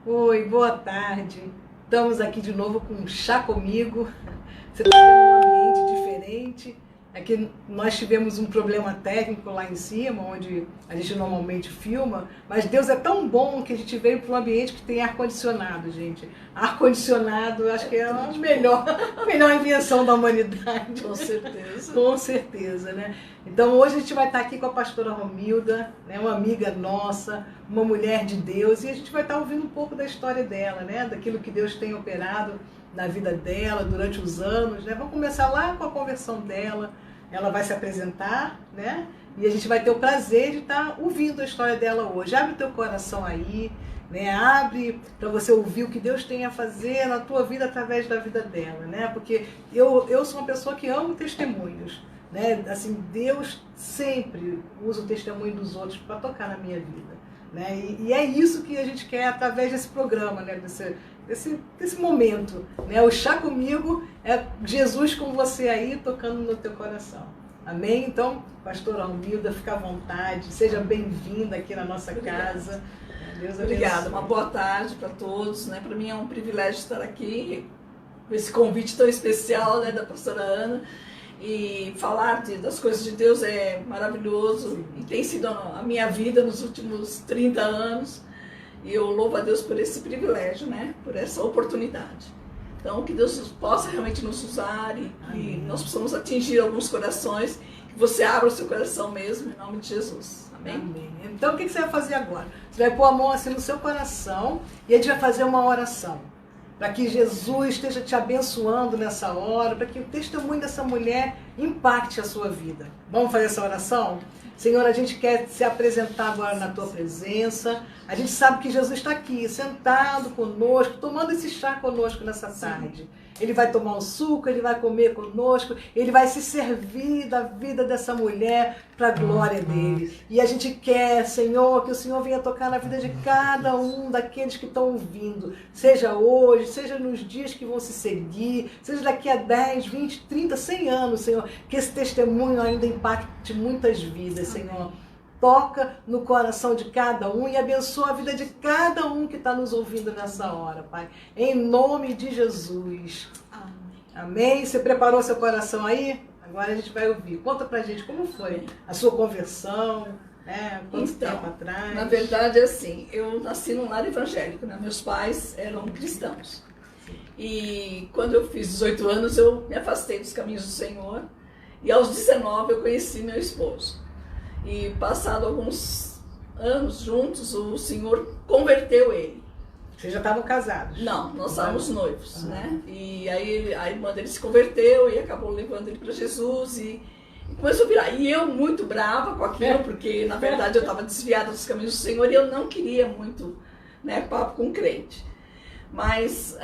Oi, boa tarde. Estamos aqui de novo com um Chá Comigo. Você está vendo um ambiente diferente. Aqui nós tivemos um problema técnico lá em cima, onde a gente normalmente filma, mas Deus é tão bom que a gente veio para um ambiente que tem ar-condicionado, gente. Ar-condicionado, acho que é a melhor invenção da humanidade. Com certeza. Com certeza, né? Então hoje a gente vai estar aqui com a pastora Romilda, né, uma amiga nossa, uma mulher de Deus, e a gente vai estar ouvindo um pouco da história dela, né, daquilo que Deus tem operado na vida dela durante os anos, né? Vamos começar lá com a conversão dela. Ela vai se apresentar, né? E a gente vai ter o prazer de estar ouvindo a história dela hoje. Abre o teu coração aí, né? Abre para você ouvir o que Deus tem a fazer na tua vida através da vida dela, né? Porque eu sou uma pessoa que amo testemunhos, né? Assim, Deus sempre usa o testemunho dos outros para tocar na minha vida, né? E é isso que a gente quer através desse programa, né? Desse momento, né? O Chá Comigo é Jesus com você aí, tocando no teu coração. Amém? Então, pastora Romilda, fica à vontade, seja bem-vinda aqui na nossa casa. Deus abençoe. Obrigada, uma boa tarde para todos, né? Para mim é um privilégio estar aqui, com esse convite tão especial, né, da pastora Ana, e falar das coisas de Deus é maravilhoso. Sim. E tem sido a minha vida nos últimos 30 anos. E eu louvo a Deus por esse privilégio, né? Por essa oportunidade. Então, que Deus possa realmente nos usar e que nós possamos atingir alguns corações, que você abra o seu coração mesmo, em nome de Jesus. Amém? Amém. Então, o que você vai fazer agora? Você vai pôr a mão assim no seu coração e a gente vai fazer uma oração. Para que Jesus esteja te abençoando nessa hora, para que o testemunho dessa mulher impacte a sua vida. Vamos fazer essa oração? Senhor, a gente quer se apresentar agora na tua presença. A gente sabe que Jesus está aqui, sentado conosco, tomando esse chá conosco nessa tarde. Ele vai tomar um suco, ele vai comer conosco, ele vai se servir da vida dessa mulher para a glória dele. E a gente quer, Senhor, que o Senhor venha tocar na vida de cada um daqueles que estão ouvindo. Seja hoje, seja nos dias que vão se seguir, seja daqui a 10, 20, 30, 100 anos, Senhor, que esse testemunho ainda impacte muitas vidas, Senhor. Toca no coração de cada um e abençoa a vida de cada um que está nos ouvindo nessa hora, Pai. Em nome de Jesus. Amém. Amém? Você preparou seu coração aí? Agora a gente vai ouvir. Conta pra gente como foi a sua conversão, né? Quanto tempo atrás? Na verdade, assim, eu nasci num lar evangélico, né? Meus pais eram cristãos. E quando eu fiz 18 anos, eu me afastei dos caminhos do Senhor. E aos 19 eu conheci meu esposo. E passado alguns anos juntos, o Senhor converteu ele. Vocês já estavam casados? Não, nós estávamos noivos, né? E aí a irmã dele se converteu e acabou levando ele para Jesus e começou a virar. E eu muito brava com aquilo, porque na verdade eu estava desviada dos caminhos do Senhor e eu não queria muito, né, papo com crente. Mas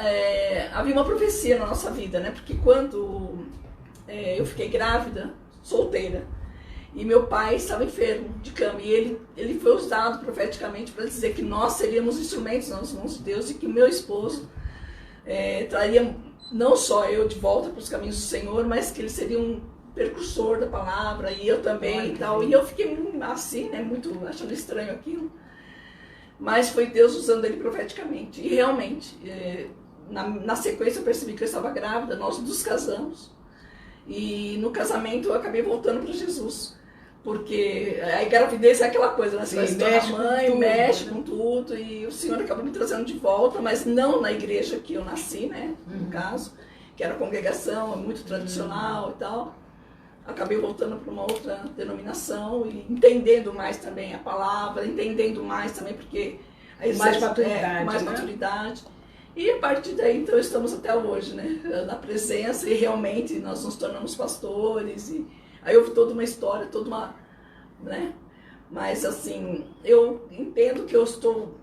havia uma profecia na nossa vida, né? Porque quando eu fiquei grávida, solteira, e meu pai estava enfermo de cama, e ele foi usado profeticamente para dizer que nós seríamos instrumentos nas mãos de Deus e que meu esposo traria não só eu de volta para os caminhos do Senhor, mas que ele seria um precursor da palavra, e eu também e tal. E eu fiquei assim, né, muito achando estranho aquilo, mas foi Deus usando ele profeticamente. E realmente, na sequência eu percebi que eu estava grávida, nós nos casamos, e no casamento eu acabei voltando para Jesus. Porque a gravidez é aquela coisa, né? Você vai se tornar mãe, mexe com tudo, e o Senhor acabou me trazendo de volta, mas não na igreja que eu nasci, né? No caso, que era congregação, muito tradicional e tal. Acabei voltando para uma outra denominação e entendendo mais também a palavra, entendendo mais também, porque mais maturidade, mais maturidade. E a partir daí, então, estamos até hoje, né? Na presença, e realmente nós nos tornamos pastores, e aí houve toda uma história, toda uma, né? Mas assim, eu entendo que eu sou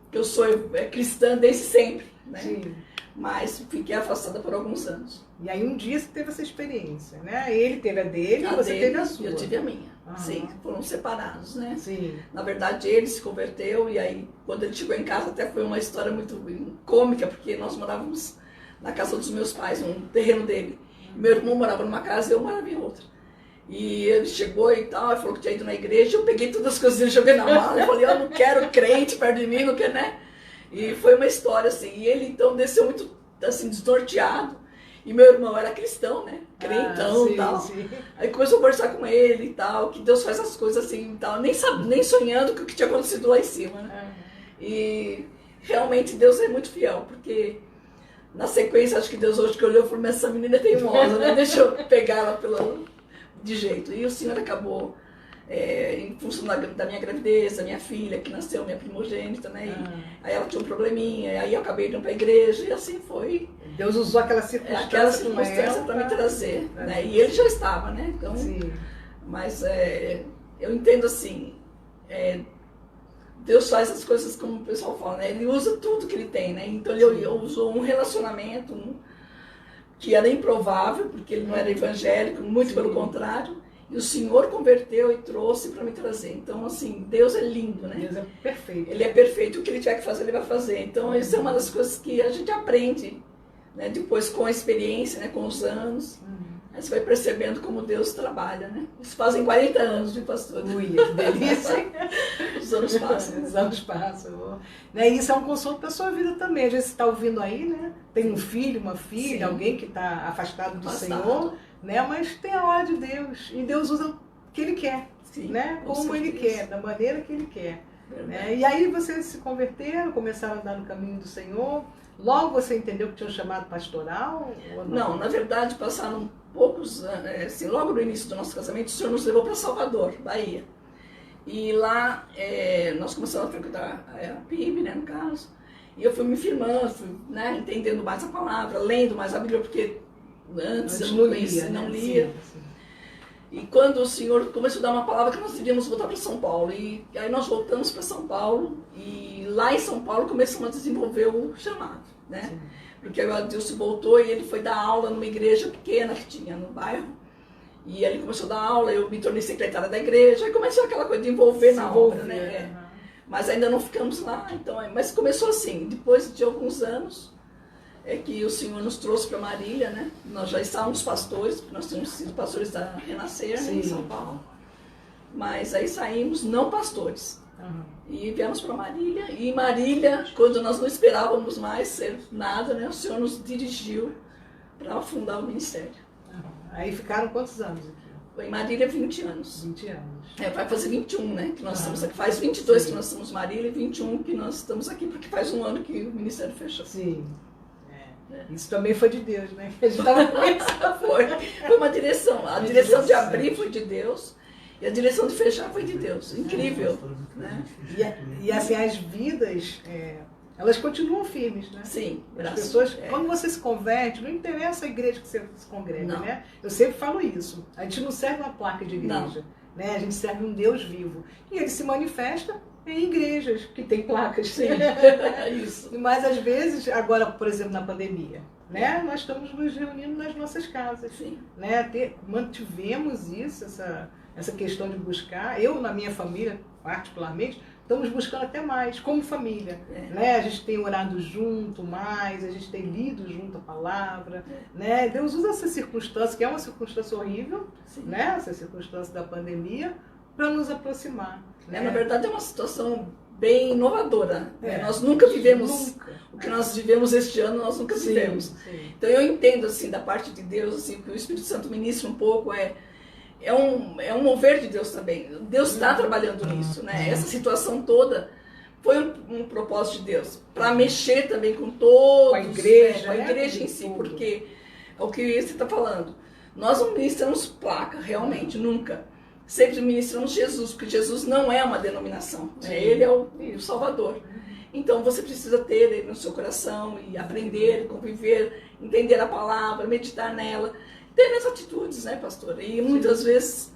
cristã desde sempre, né? Sim. Mas fiquei afastada por alguns anos. E aí um dia você teve essa experiência, né? Ele teve a dele e você teve a sua. Eu tive a minha. Sim, foram separados, né? Sim. Na verdade, ele se converteu, e aí quando ele chegou em casa até foi uma história muito cômica, porque nós morávamos na casa dos meus pais, num terreno dele. Meu irmão morava numa casa e eu morava em outra. E ele chegou e tal, falou que tinha ido na igreja, eu peguei todas as coisas dele, joguei na mala, eu falei, eu não quero crente perto de mim, não quero, né? E foi uma história assim, e ele então desceu muito assim, desnorteado. E meu irmão era cristão, né? Crentão e tal. Sim. Aí começou a conversar com ele e tal, que Deus faz as coisas assim e tal. Nem sonhando que o que tinha acontecido lá em cima, né? E realmente Deus é muito fiel, porque na sequência acho que Deus hoje que olhou e falou, mas essa menina é teimosa, né? Deixa eu pegar ela de jeito. E o Senhor acabou, em função da minha gravidez, da minha filha, que nasceu, minha primogênita, né? E aí ela tinha um probleminha, aí eu acabei indo para a igreja e assim foi. Deus usou aquela circunstância para me trazer, né? E ele já estava, né? Então, sim. Mas eu entendo assim, Deus faz as coisas como o pessoal fala, né? Ele usa tudo que ele tem, né? Então ele usou um relacionamento que era improvável, porque ele não era evangélico, muito pelo contrário. E o Senhor converteu e trouxe para me trazer. Então, assim, Deus é lindo, né? Deus é perfeito. Ele é perfeito, o que ele tiver que fazer, ele vai fazer. Então, isso é uma das coisas que a gente aprende, né? Depois, com a experiência, né? Com os anos. Aí você vai percebendo como Deus trabalha, né? Isso fazem 40 anos de pastor. Ui, que delícia. Os anos passam. Os anos passam. Né? E isso é um consolo para a sua vida também. Às vezes você está ouvindo aí, né? Tem um filho, uma filha, Sim. Alguém que está afastado do Senhor, né? Mas tem a hora de Deus. E Deus usa o que Ele quer, Sim, né? Como Ele quer, da maneira que Ele quer. Né? E aí vocês se converteram, começaram a andar no caminho do Senhor. Logo você entendeu que tinha um chamado pastoral? Ou não? Não, na verdade passaram poucos anos, assim, logo no início do nosso casamento, o Senhor nos levou para Salvador, Bahia. E lá nós começamos a frequentar a PIB, né, no caso. E eu fui me firmando, fui, né, entendendo mais a palavra, lendo mais a Bíblia, porque antes eu não conhecia, não lia. Sim. E quando o Senhor começou a dar uma palavra que nós devíamos voltar para São Paulo, e aí nós voltamos para São Paulo, e lá em São Paulo começamos a desenvolver o chamado, né? Sim. Porque o Adilson voltou e ele foi dar aula numa igreja pequena que tinha no bairro, e ele começou a dar aula, eu me tornei secretária da igreja, aí começou aquela coisa de envolver na obra, né? Mas ainda não ficamos lá, então, mas começou assim, depois de alguns anos, que o Senhor nos trouxe para Marília, né? Nós já estávamos pastores, porque nós tínhamos sido pastores da Renascer, né, em São Paulo. Mas aí saímos não pastores. E viemos para Marília. E em Marília, quando nós não esperávamos mais ser nada, né? O Senhor nos dirigiu para fundar o ministério. Aí ficaram quantos anos aqui? Em Marília, 20 anos. 20 anos. Vai fazer 21, né? Que nós estamos aqui. Faz 22 que nós estamos em Marília e 21 que nós estamos aqui, porque faz um ano que o ministério fechou. Sim. Isso também foi de Deus, né? A gente estava pensando. Foi uma direção. A direção de abrir foi de Deus e a direção de fechar foi de Deus. Incrível. Né? E assim, as vidas, elas continuam firmes, né? Sim. As pessoas, quando você se converte, não interessa a igreja que você se congrega, né? Eu sempre falo isso. A gente não serve uma placa de igreja, né? A gente serve um Deus vivo. E ele se manifesta em igrejas que tem placas. Sim, isso. Mas às vezes, agora, por exemplo, na pandemia, né, nós estamos nos reunindo nas nossas casas. Sim. Né, mantivemos isso, essa questão de buscar. Eu, na minha família, particularmente, estamos buscando até mais, como família. Né? A gente tem orado junto mais, a gente tem lido junto a palavra. Né? Deus usa essa circunstância, que é uma circunstância horrível, né? Essa circunstância da pandemia, para nos aproximar. Né? Na verdade, é uma situação bem inovadora. Nós nunca vivemos o que nós vivemos este ano, nós nunca vivemos. Sim. Então eu entendo assim da parte de Deus, assim, que o Espírito Santo ministra um pouco, é um mover de Deus também. Deus está trabalhando nisso, né? Essa situação toda foi um propósito de Deus para mexer também com todos, com a igreja, com a igreja em si, porque é o que você está falando. Nós não ministramos placa, realmente, nunca. Sempre ministramos Jesus, porque Jesus não é uma denominação, né? Ele é o Salvador. Então você precisa ter ele no seu coração e aprender, conviver, entender a palavra, meditar nela, ter as atitudes, né, pastora? E muitas vezes,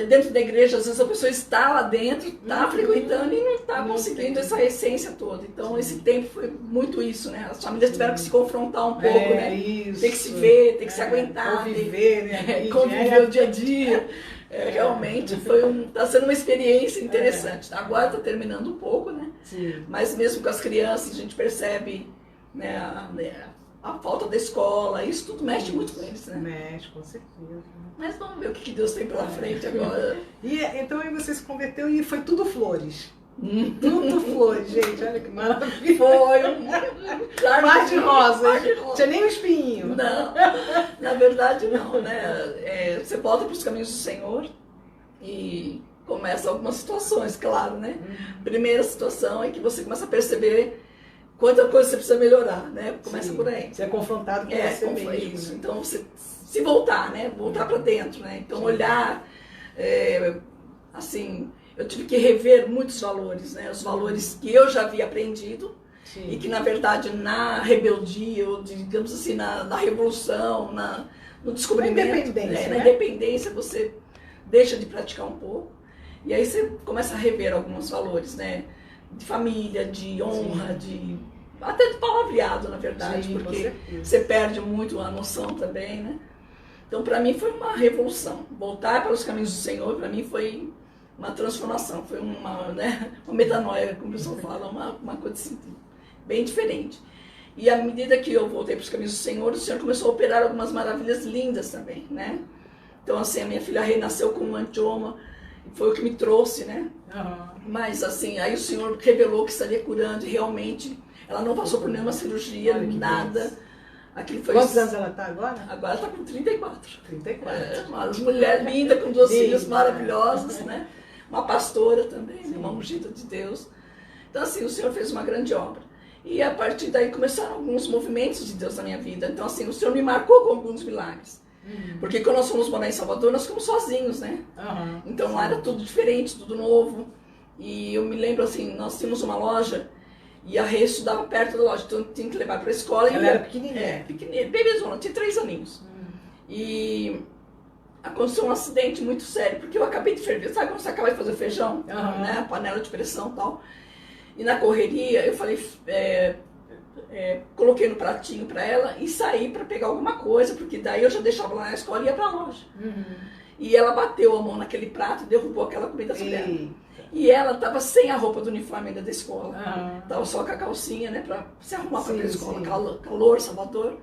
dentro da igreja, às vezes a pessoa está lá dentro, está frequentando e não está conseguindo essa essência toda. Então esse tempo foi muito isso, né? As famílias tiveram que se confrontar um pouco, né? Isso. Tem que se ver, tem que se aguentar. Conviver, né? Conviver o dia a dia. Realmente está sendo uma experiência interessante. Agora está terminando um pouco, né? Sim. Mas mesmo com as crianças a gente percebe, né, a falta da escola, isso tudo mexe muito com eles, né? Mexe, com certeza. Mas vamos ver o que Deus tem pela frente agora. E então aí você se converteu e foi tudo flores. Tudo flores, gente, olha que maravilha. Foi Mar de rosa. Mar de rosa. Tinha nem um espinho. Não, na verdade não, né? Você volta para os caminhos do Senhor e começa algumas situações, claro, né? Primeira situação é que você começa a perceber quanta coisa você precisa melhorar, né? Começa por aí. Você é confrontado com você mesmo. Isso. Então, você se voltar, né? Voltar para dentro, né? Então, olhar, assim, eu tive que rever muitos valores, né? Os valores que eu já havia aprendido. Sim. E que, na verdade, na rebeldia, ou digamos assim, na revolução, no descobrimento, na independência, você deixa de praticar um pouco. E aí você começa a rever alguns valores, né? De família, de honra, até de palavreado, na verdade, porque você perde muito a noção também, né? Então, para mim, foi uma revolução. Voltar para os caminhos do Senhor, para mim, foi uma transformação, foi uma metanoia, como o pessoal fala, uma coisa assim, bem diferente. E à medida que eu voltei para os caminhos do Senhor, o Senhor começou a operar algumas maravilhas lindas também, né? Então, assim, a minha filha renasceu com um angioma, foi o que me trouxe, né? Mas, assim, aí o Senhor revelou que estaria curando e realmente ela não passou por nenhuma cirurgia, nada. Quantos anos ela está agora? Agora ela está com 34. 34. Uma mulher linda, com 2 filhas maravilhosas, né? Uma pastora também, uma ungida de Deus. Então, assim, o Senhor fez uma grande obra. E a partir daí começaram alguns movimentos de Deus na minha vida. Então, assim, o Senhor me marcou com alguns milagres. Porque quando nós fomos morar em Salvador, nós ficamos sozinhos, né? Então lá era tudo diferente, tudo novo. E eu me lembro, assim, nós tínhamos uma loja e a Rê estudava perto da loja, então eu tinha que levar para a escola. Ela era pequenininha? Pequenininha, bebezona, tinha 3 aninhos. E aconteceu um acidente muito sério, porque eu acabei de ferver, sabe quando você acaba de fazer feijão? Né? A panela de pressão e tal. E na correria, eu falei, coloquei no pratinho para ela e saí para pegar alguma coisa, porque daí eu já deixava lá na escola e ia para a loja. E ela bateu a mão naquele prato e derrubou aquela comida sobre ela. E ela estava sem a roupa do uniforme ainda da escola. Estava só com a calcinha, né, para se arrumar para a escola. Calor, Salvador.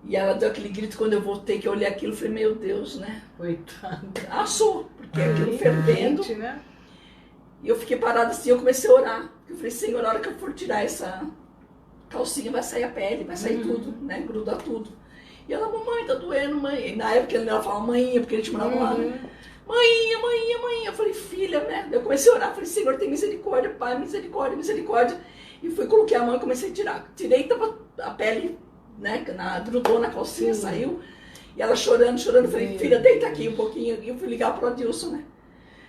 E ela deu aquele grito quando eu voltei, que eu olhei aquilo e falei, meu Deus, né? Coitada. Assou, porque aquilo fervendo. Né? E eu fiquei parada assim, eu comecei a orar. Eu falei, Senhor, na hora que eu for tirar essa calcinha, vai sair a pele, vai sair tudo, né? Gruda tudo. E ela, mamãe, tá doendo, mãe. E na época ela falava maninha, porque a gente morava lá, né? Maninha, maninha, maninha. Eu falei, filha, né? Eu comecei a orar, falei, Senhor, tem misericórdia, Pai, misericórdia, misericórdia. E fui, coloquei a mão e comecei a tirar. Tirei, tava a pele, né? Grudou na calcinha, saiu. E ela chorando, chorando. Eu falei, filha, deita aqui um pouquinho. E eu fui ligar pro Adilson, né?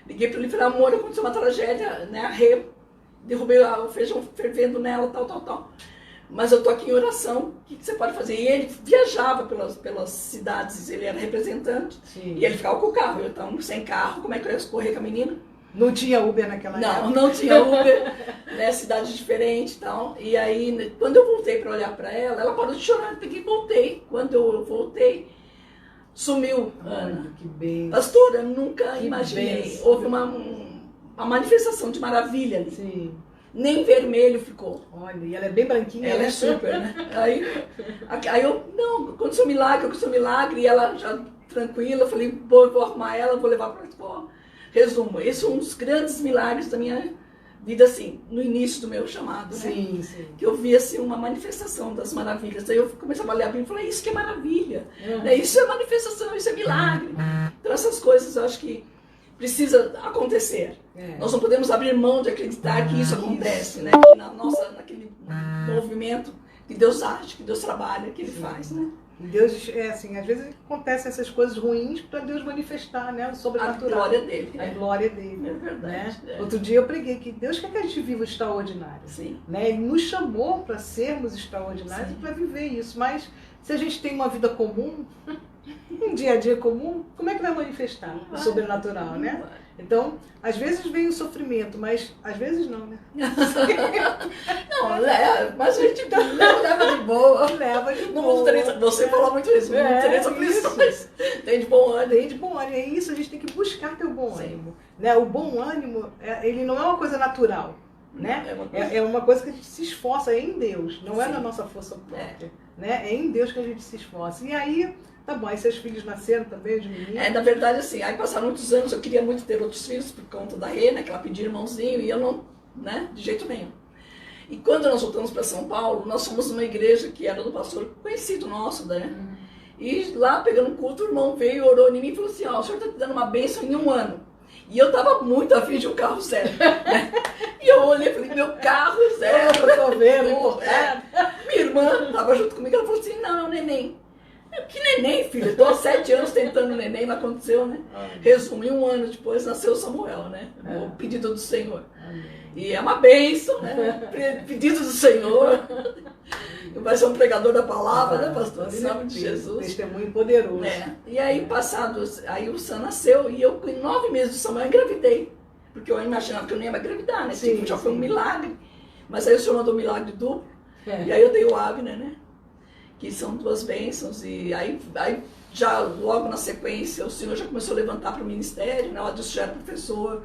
Liguei para ele e falei, amor, aconteceu uma tragédia, né? A Rê, derrubei o feijão fervendo nela, tal. Mas eu tô aqui em oração, o que você pode fazer? E ele viajava pelas cidades, ele era representante, e ele ficava com o carro. Eu estava sem carro, como é que eu ia correr com a menina? Não tinha Uber naquela época? Não tinha Uber, né? Cidade diferente e tal. E aí, quando eu voltei para olhar para ela parou de chorar, peguei e voltei. Quando eu voltei, sumiu, Ana. Que bem. Pastora, eu nunca imaginei. Benção. Houve uma manifestação de maravilha ali. Sim. Nem vermelho ficou. Olha, e ela é bem branquinha. Ela é super, né? Aí eu, não, aconteceu um milagre, e ela já tranquila, eu falei, vou arrumar ela, vou levar para a escola. Resumo, esse é um dos grandes milagres da minha vida, assim, no início do meu chamado, né? Sim. Que eu vi, assim, uma manifestação das maravilhas. Aí eu comecei a olhar bem e falei, isso que é maravilha, né? Isso é manifestação, isso é milagre. Então essas coisas eu acho que precisa acontecer. Nós não podemos abrir mão de acreditar que isso acontece, né? Que naquele movimento que Deus age, que Deus trabalha, que Ele faz, né? Deus, assim, às vezes acontecem essas coisas ruins para Deus manifestar, né? O sobrenatural. A glória dele. A glória dele. É verdade. Né? Outro dia eu preguei que Deus quer que a gente viva o extraordinário. Sim. Né? Ele nos chamou para sermos extraordinários e para viver isso. Mas se a gente tem uma vida comum, um dia a dia comum, como é que vai manifestar o sobrenatural, né? Então, às vezes vem o sofrimento, mas às vezes não, né? Mas a gente leva de boa. Leva de boa. Boa. Você fala muito isso, não tem aflições. Tem de bom ânimo. Tem de bom ânimo. É isso, a gente tem que buscar ter o bom ânimo. Né? O bom ânimo, ele não é uma coisa natural. Né? É uma coisa que a gente se esforça em Deus, não é na nossa força própria. Né? É em Deus que a gente se esforça. E aí Tá bom, aí seus filhos nasceram também, de menino? Na verdade, assim, aí passaram muitos anos, eu queria muito ter outros filhos por conta da Rê, né, que ela pediu irmãozinho, e eu não, né, de jeito nenhum. E quando nós voltamos para São Paulo, nós fomos numa igreja que era do pastor conhecido nosso, né? E lá, pegando um culto, o irmão veio, orou em mim e falou assim, ó, o senhor está te dando uma bênção em 1 ano. E eu tava muito afim de um carro zero, né? E eu olhei e falei, meu carro zero. Eu tô vendo, Minha irmã tava junto comigo, ela falou assim, não, neném. Eu, que neném, filho? Eu tô há 7 anos tentando neném, não aconteceu, né? Resumo, em 1 ano depois nasceu Samuel, né? O pedido do Senhor. E é uma bênção, né? Pedido do Senhor. Vai ser um pregador da palavra, né, pastor? Em nome de Jesus. Testemunho poderoso. E aí, aí o Sam nasceu e eu, em 9 meses de Samuel, engravidei. Porque eu imaginava que eu não ia mais engravidar, né? Sim, já foi um milagre. Mas aí o Senhor mandou um milagre duplo. E aí eu dei o Abner, né? Que são 2 bênçãos. E aí já logo na sequência, o Senhor já começou a levantar para o ministério, né? O Adilson já era professor,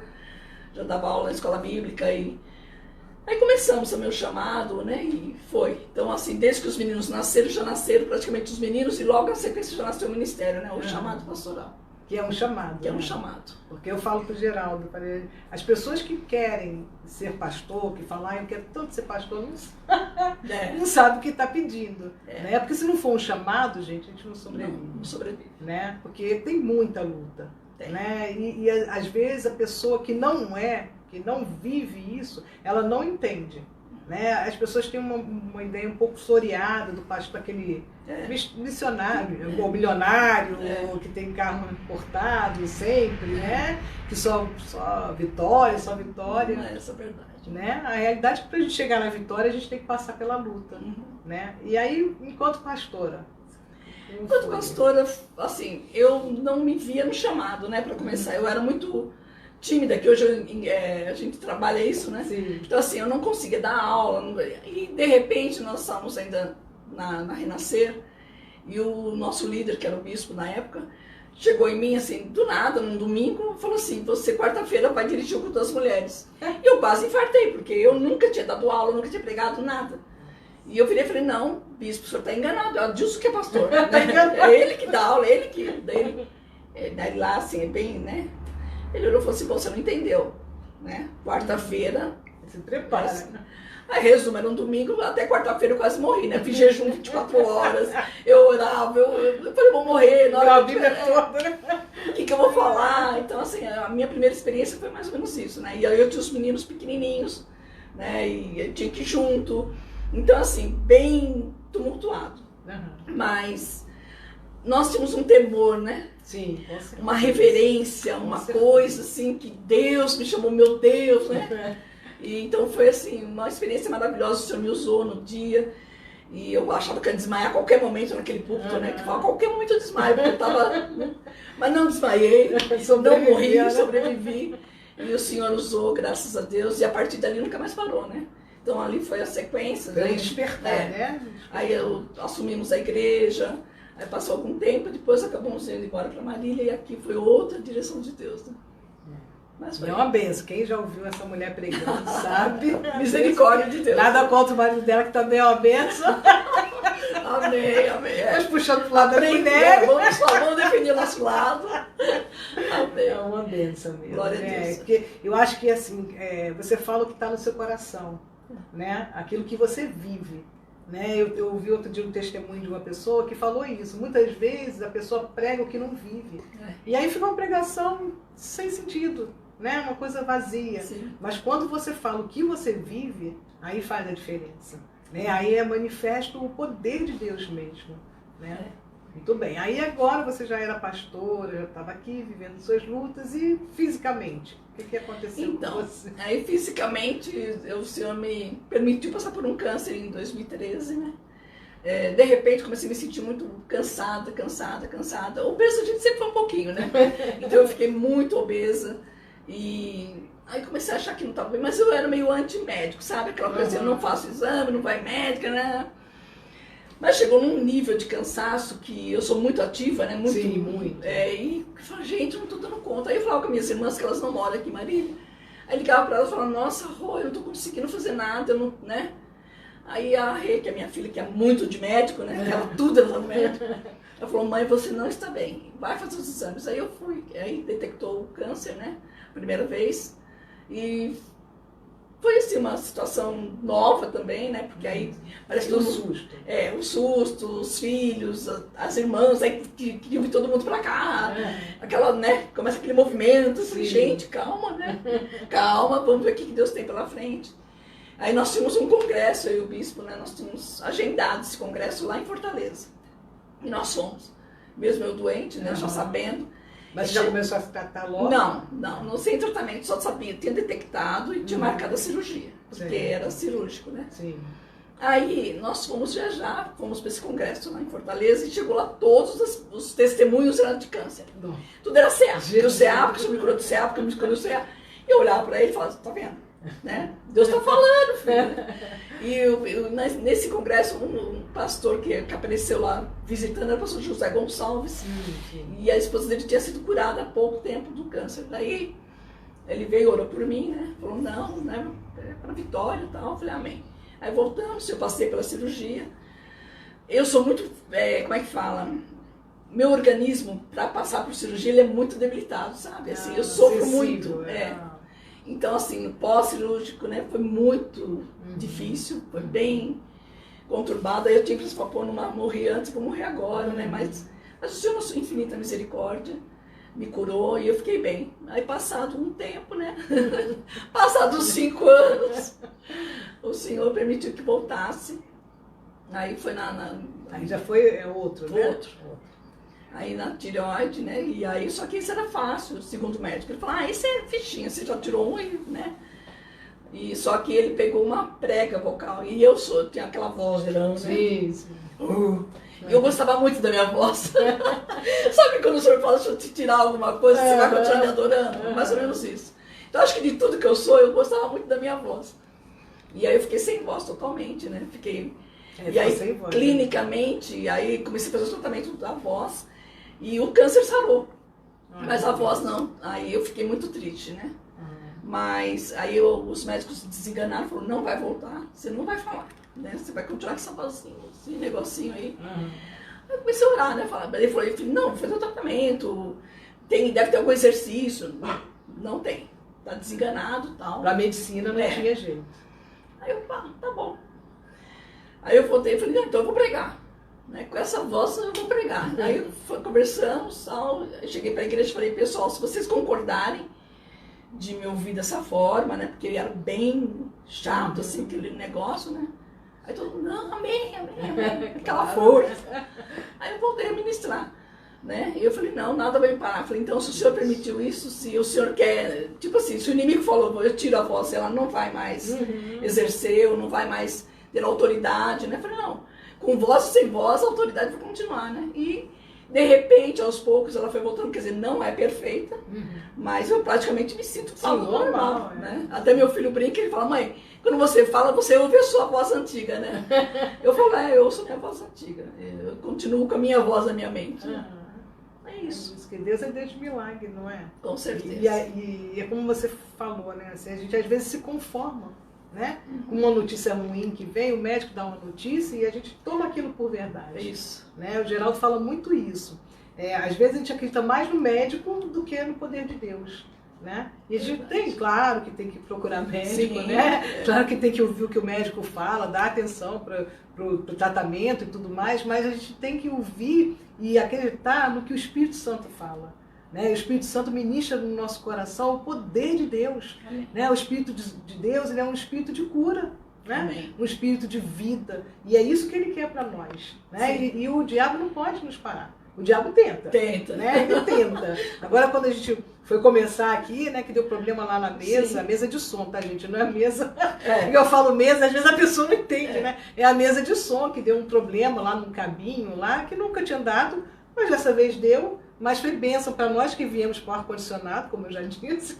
já dava aula na escola bíblica e aí começamos o meu chamado, né, e foi. Então, assim, desde que os meninos nasceram, já nasceram praticamente os meninos, e logo na sequência já nasceu o ministério, né, o chamado pastoral. Que é um chamado. Que é um chamado. Porque eu falo para o Geraldo, as pessoas que querem ser pastor, que falam, eu quero tanto ser pastor, não sabe o que está pedindo. Né? Porque se não for um chamado, gente, a gente não sobrevive. Não sobrevive. Né? Porque tem muita luta. Né? E às vezes a pessoa que não vive isso, ela não entende. Né? As pessoas têm uma ideia um pouco floreada do pastor, aquele missionário, ou milionário, que tem carro importado sempre, né? Que só vitória, só vitória. Não é essa a verdade. Né? A realidade é que para a gente chegar na vitória, a gente tem que passar pela luta. Né? E aí, enquanto pastora? Enquanto pastora, assim, eu não me via no chamado, né, para começar. Eu era muito tímida, que hoje a gente trabalha isso, né? Sim. Então, assim, eu não conseguia dar aula. E, de repente, nós estávamos ainda na Renascer, e o nosso líder, que era o bispo na época, chegou em mim, assim, do nada, num domingo, falou assim, você quarta-feira vai dirigir o culto das mulheres. E eu quase infartei, porque eu nunca tinha dado aula, nunca tinha pregado nada. E eu virei e falei, não, bispo, o senhor está enganado, é o Adilson que é pastor. É ele que dá aula, ele que... Daí lá, assim, é bem, né? Ele olhou e falou assim, você não entendeu, né? Quarta-feira... Se prepara. Aí, resumo, era um domingo, até quarta-feira eu quase morri, né? Fiz jejum 24 horas, eu orava, eu falei, vou morrer. Na hora a Bíblia toda, né? O que eu vou falar? Então, assim, a minha primeira experiência foi mais ou menos isso, né? E aí eu tinha os meninos pequenininhos, né? E eu tinha que ir junto. Então, assim, bem tumultuado. Mas nós tínhamos um temor, né? Sim, com certeza. Uma reverência, uma coisa assim, que Deus me chamou, meu Deus, né? E então foi assim, uma experiência maravilhosa, o Senhor me usou no dia. E eu achava que eu ia desmaiar a qualquer momento naquele púlpito, né? Que a qualquer momento eu desmaio, porque eu tava... Mas não desmaiei, não morri, sobrevivi. E o Senhor usou, graças a Deus, e a partir dali nunca mais parou, né? Então ali foi a sequência. Foi despertar, né? Aí assumimos a igreja, aí passou algum tempo, depois acabamos indo embora para Marília e aqui foi outra direção de Deus, né? Mas foi. É uma benção. Quem já ouviu essa mulher pregando sabe. Misericórdia de Deus. Nada contra o marido dela, que também é uma benção. Amém, amém. Mas puxando pro lado da mulher. Vamos definir o nosso lado. Amém. É uma benção mesmo. Glória a Deus. Porque eu acho que assim, você fala o que está no seu coração, né? Aquilo que você vive. Né? Eu ouvi outro dia um testemunho de uma pessoa que falou isso. Muitas vezes a pessoa prega o que não vive. E aí fica uma pregação sem sentido, né? Uma coisa vazia. Sim. Mas quando você fala o que você vive, aí faz a diferença. Né? Aí é manifesto o poder de Deus mesmo. Né? Muito bem. Aí agora você já era pastora, já estava aqui vivendo suas lutas e fisicamente, o que aconteceu então, com você? Aí fisicamente o Senhor me permitiu passar por um câncer em 2013, né? De repente comecei a me sentir muito cansada. Obesa a gente sempre foi um pouquinho, né? Então eu fiquei muito obesa e aí comecei a achar que não estava bem, mas eu era meio antimédico, sabe? Aquela coisa assim, eu não faço exame, não vai médica, né? Mas chegou num nível de cansaço que eu sou muito ativa, né? Muito, sim, muito. E eu falei, gente, eu não tô dando conta. Aí eu falava com minhas irmãs, que elas não moram aqui em Marília. Aí ligava pra elas e falava, nossa, Rô, eu não tô conseguindo fazer nada, eu não, né? Aí a Rê, que é minha filha, que é muito de médico, né? Ela tudo ela no médico. Ela falou, mãe, você não está bem, vai fazer os exames. Aí eu fui, aí detectou o câncer, né? Primeira vez. E foi assim uma situação nova também, né? Porque aí parece que o susto. O susto, os filhos, as irmãs, aí queriam vir todo mundo pra cá. Aquela, né? Começa aquele movimento, assim, gente, calma, né? Calma, vamos ver o que Deus tem pela frente. Aí nós tínhamos um congresso, eu e o bispo, né? Nós tínhamos agendado esse congresso lá em Fortaleza. E nós fomos. Mesmo eu doente, né? Já sabendo. Mas já começou a tratar logo? Não sem tratamento, só sabia, tinha detectado e tinha marcado a cirurgia, porque era cirúrgico, né? Sim. Aí nós fomos viajar, fomos para esse congresso lá em Fortaleza e chegou lá todos os testemunhos eram de câncer. Não. Tudo era CA, porque o CA, porque me curou do CA, porque me curou do CA. E eu olhava para ele e falava, tá vendo? Né? Deus está falando, filho. E nesse congresso, um pastor que apareceu lá visitando era o pastor José Gonçalves. Sim. E a esposa dele tinha sido curada há pouco tempo do câncer. Daí ele veio, orou por mim, né? Falou, não, né? É para vitória e tal. Eu falei, amém. Aí voltamos, eu passei pela cirurgia. Eu sou muito, como é que fala? Meu organismo, para passar por cirurgia, ele é muito debilitado, sabe? Assim, eu sofro muito. Então, assim, no pós-cirúrgico, né, foi muito difícil, foi bem conturbado. Aí eu tinha que pôr morrer antes, vou morrer agora, né? Mas o Senhor, na sua infinita misericórdia, me curou e eu fiquei bem. Aí, passado um tempo, né? Passados 5 anos, o Senhor permitiu que voltasse. Aí foi Aí já foi outro, né? Outro. Aí na tireoide, né? E aí, só que isso era fácil, segundo o médico. Ele falou, isso é fichinha, você já tirou um, né? E só que ele pegou uma prega vocal. E eu tinha aquela voz grande. Sim. Eu gostava muito da minha voz. Sabe quando o senhor fala, deixa eu te tirar alguma coisa, você vai continuar me adorando? Mais ou menos isso. Então acho que de tudo que eu sou, eu gostava muito da minha voz. E aí eu fiquei sem voz totalmente, né? E aí, clinicamente, aí comecei a fazer o tratamento da voz. E o câncer sarou, mas a voz não. Aí eu fiquei muito triste, né? Mas aí os médicos se desenganaram, falaram, não vai voltar, você não vai falar, né? Você vai continuar com essa vozinha, esse negocinho aí. Aí eu comecei a orar, né? Ele falou, não, vou fazer o tratamento, deve ter algum exercício. Não tem, tá desenganado e tal. Pra medicina não tinha jeito. Aí eu, tá bom. Aí eu voltei e falei, não, então eu vou pregar. Né? Com essa voz eu vou pregar. Aí conversamos, tal, cheguei para a igreja e falei, pessoal, se vocês concordarem de me ouvir dessa forma, né? Porque era bem chato, assim, aquele negócio, né? Aí todo mundo, não, amém, aquela força. Aí eu voltei a ministrar, né? E eu falei, não, nada vai me parar. Eu falei, então, se o senhor permitiu isso, se o senhor quer, tipo assim, se o inimigo falou, eu tiro a voz, ela não vai mais exercer, ou não vai mais ter autoridade, né? Eu falei, não. Com voz ou sem voz, a autoridade vai continuar, né? E, de repente, aos poucos, ela foi voltando, quer dizer, não é perfeita, mas eu praticamente me sinto falando normal, né? Até meu filho brinca, ele fala, mãe, quando você fala, você ouve a sua voz antiga, né? Eu falo, eu ouço a minha voz antiga, eu continuo com a minha voz na minha mente. É isso. Que Deus é Deus de milagre, não é? Com certeza. E é como você falou, né? Assim, a gente às vezes se conforma, né? Com uma notícia ruim que vem, o médico dá uma notícia e a gente toma aquilo por verdade. É isso. Né? O Geraldo fala muito isso. Às vezes a gente acredita mais no médico do que no poder de Deus. Né? E a gente tem, claro que tem que procurar médico, né? Claro que tem que ouvir o que o médico fala, dar atenção para o tratamento e tudo mais, mas a gente tem que ouvir e acreditar no que o Espírito Santo fala. Né? O Espírito Santo ministra no nosso coração o poder de Deus. Né? O Espírito de Deus, ele é um espírito de cura, né? Um espírito de vida. E é isso que ele quer para nós. Né? E o diabo não pode nos parar. O diabo tenta. Né? Ele tenta. Agora, quando a gente foi começar aqui, né, que deu problema lá na mesa, a mesa de som, tá, gente? Não é a mesa... Eu falo mesa, às vezes a pessoa não entende, né? É a mesa de som que deu um problema lá num cabinho, lá, que nunca tinha dado, mas dessa vez deu. Mas foi bênção para nós que viemos com ar-condicionado, como eu já disse.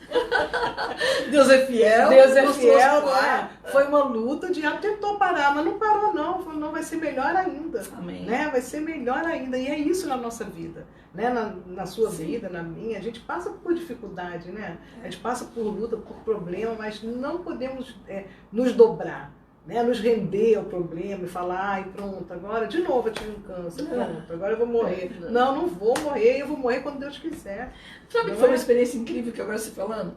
Deus é fiel. Deus é fiel. Né? Foi uma luta, o diabo tentou parar, mas não parou não. Falou, não, vai ser melhor ainda. Amém. Né? Vai ser melhor ainda. E é isso na nossa vida. Né? Na sua vida, na minha. A gente passa por dificuldade, né? A gente passa por luta, por problema, mas não podemos nos dobrar. né, nos render ao problema e falar, ai, pronto, agora de novo eu tive um câncer, pronto, agora eu vou morrer. Não vou morrer, eu vou morrer quando Deus quiser. Sabe que foi uma experiência incrível que agora você falando?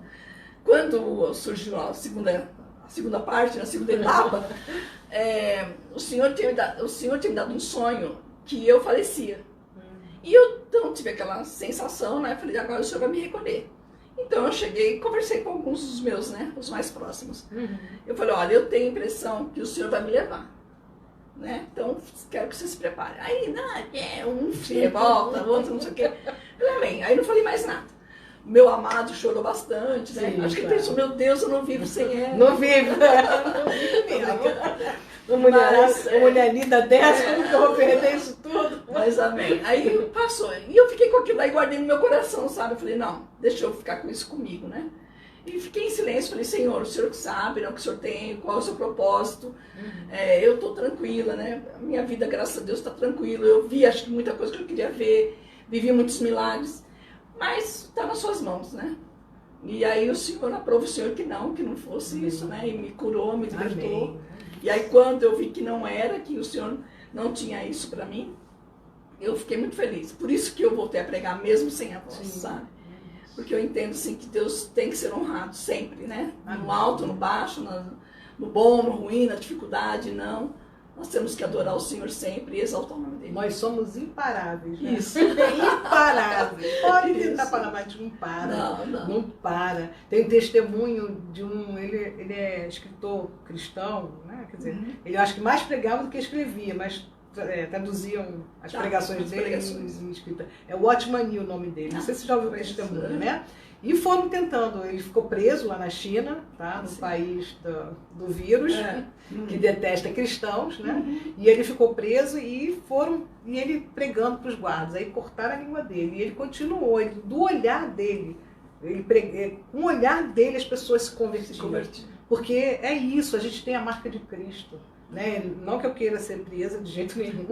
Quando surgiu a segunda parte, a segunda etapa, o Senhor tinha me dado um sonho que eu falecia. E eu então tive aquela sensação, né? Falei, agora o Senhor vai me recolher. Então eu cheguei e conversei com alguns dos meus, né? Os mais próximos. Eu falei, olha, eu tenho a impressão que o Senhor vai me levar. Né? Então, quero que você se prepare. Aí, um se revolta, o outro não sei o quê. Eu, amém. Aí não falei mais nada. Meu amado chorou bastante, né? Sim, acho que ele claro. pensou, meu Deus, eu não vivo sem ela. Não vivo, não vivo mesmo. Uma mulher linda dessa, como que eu vou perder isso tudo? Mas amém. Aí passou. E eu fiquei com aquilo lá e guardei no meu coração, sabe? Eu falei, não, deixa eu ficar com isso comigo, né? E fiquei em silêncio, falei, Senhor, o Senhor que sabe, né, o que o Senhor tem, qual é o seu propósito. Eu estou tranquila, né? A minha vida, graças a Deus, está tranquila. Eu vi, acho que muita coisa que eu queria ver, vivi muitos milagres, mas está nas suas mãos, né? E aí o Senhor aprova o Senhor que não fosse isso, né? E me curou, me libertou. Amém. E aí quando eu vi que não era, que o Senhor não tinha isso para mim, eu fiquei muito feliz. Por isso que eu voltei a pregar mesmo sem a voz, sabe? Porque eu entendo, assim, que Deus tem que ser honrado sempre, né? No alto, no baixo, no bom, no ruim, na dificuldade, não. Nós temos que adorar o Senhor sempre e exaltar o nome dele. Nós somos imparáveis, né? Isso. Imparáveis. Pode tentar parar, mas não para. Não para. Tem um testemunho de ele é escritor cristão, né? Quer dizer, ele acho que mais pregava do que escrevia, mas traduziam as pregações dele em escrita. É o Watchman Nee o nome dele. Não sei se você já ouviu o testemunho, né? E foram tentando, ele ficou preso lá na China, tá? No país do vírus, que detesta cristãos, né? E ele ficou preso e ele pregando para os guardas, aí cortaram a língua dele, e ele continuou, do olhar dele, com o olhar dele as pessoas se convertiam. Porque é isso, a gente tem a marca de Cristo. Né? Não que eu queira ser presa de jeito nenhum.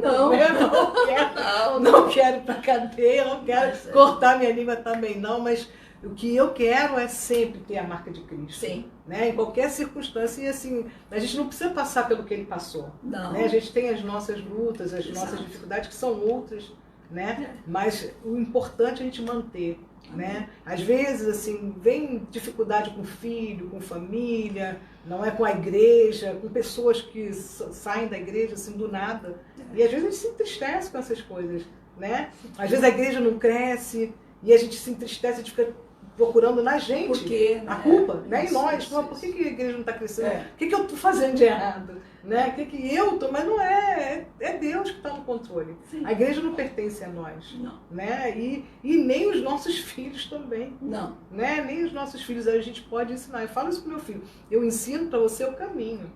Não quero ir para cadeia, não quero cortar minha língua também não, mas o que eu quero é sempre ter a marca de Cristo. Sim. Né? Em qualquer circunstância. E assim, a gente não precisa passar pelo que ele passou. Não. Né? A gente tem as nossas lutas, as nossas dificuldades, que são outras. Né? Mas o importante é a gente manter. Né? Às vezes, assim, vem dificuldade com filho, com família, não é com a igreja, com pessoas que saem da igreja assim do nada. E às vezes a gente se entristece com essas coisas. Né? Às vezes a igreja não cresce e a gente se entristece, a gente fica procurando na gente a culpa, né? E nós, por que a igreja não está crescendo? O que eu estou fazendo de errado? Né? O que eu estou? Mas não é Deus que está no controle. Sim. A igreja não pertence a nós. Não. Né? E nem os nossos filhos também. Não. Né? Nem os nossos filhos a gente pode ensinar. Eu falo isso para o meu filho. Eu ensino para você o caminho.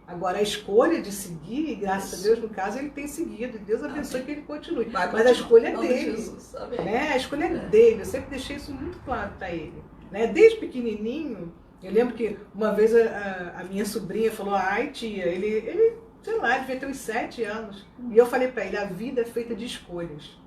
Agora, a escolha de seguir, e graças a Deus, no caso, ele tem seguido. E Deus abençoe que ele continue. Mas a escolha é dele. Jesus, né? A escolha é dele. Eu sempre deixei isso muito claro para ele. Né? Desde pequenininho, eu lembro que uma vez a minha sobrinha falou, ai tia, ele sei lá, devia ter uns 7 anos. E eu falei para ele, a vida é feita de escolhas.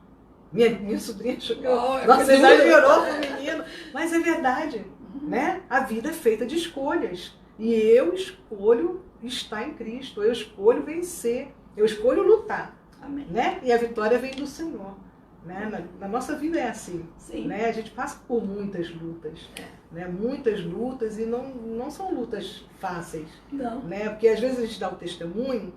Minha sobrinha achou que nossa, exagerou pro menino. Mas é verdade. Né? A vida é feita de escolhas. E eu escolho estar em Cristo, eu escolho vencer, eu escolho lutar. Amém. Né? E a vitória vem do Senhor. Né? Na nossa vida é assim. Sim. Né? A gente passa por muitas lutas. Né? Muitas lutas e não são lutas fáceis. Não. Né? Porque às vezes a gente dá o testemunho